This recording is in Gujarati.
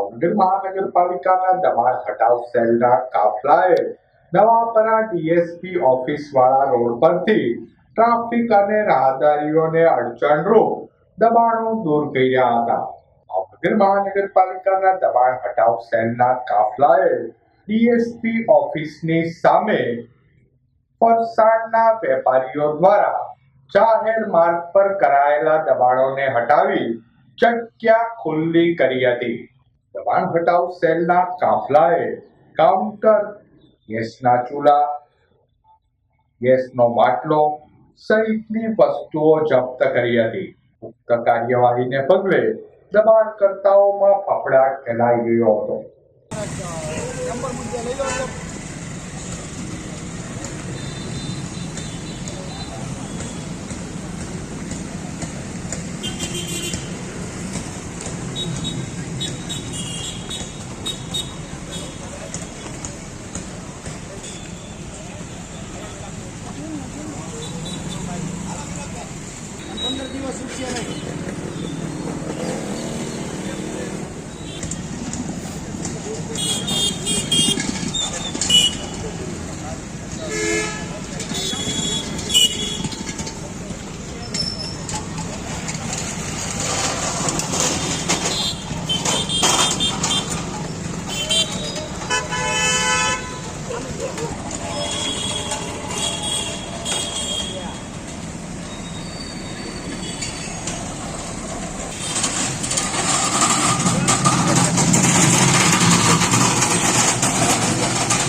ભાવનગર મહાનગરપાલિકાના દબાણ હટાવ સેલના કાફલાએ નવાપરા ડીએસપી ઓફિસવાળા રોડ પરથી ટ્રાફિક અને રાહદારીઓને અડચણરૂપ દબાણો દૂર કર્યા હતા. ભાવનગર મહાનગરપાલિકાના દબાણ હટાવ સેલના કાફલાએ ડીએસપી ઓફિસની સામે ફરસાણના વેપારીઓ દ્વારા જાહેર માર્ગ પર કરાયેલા દબાણોને હટાવી જગ્યા ખુલ્લી કરી હતી. દબાણ હટાવ સેલના કાફલાએ કાઉન્ટર, ગેસના ચૂલા, ગેસનો બાટલો સહિતની વસ્તુઓ જપ્ત કરી હતી. ઉક્ત કાર્યવાહીને પગલે દબાણકર્તાઓમાં ફફડાટ ફેલાઈ ગયો હતો.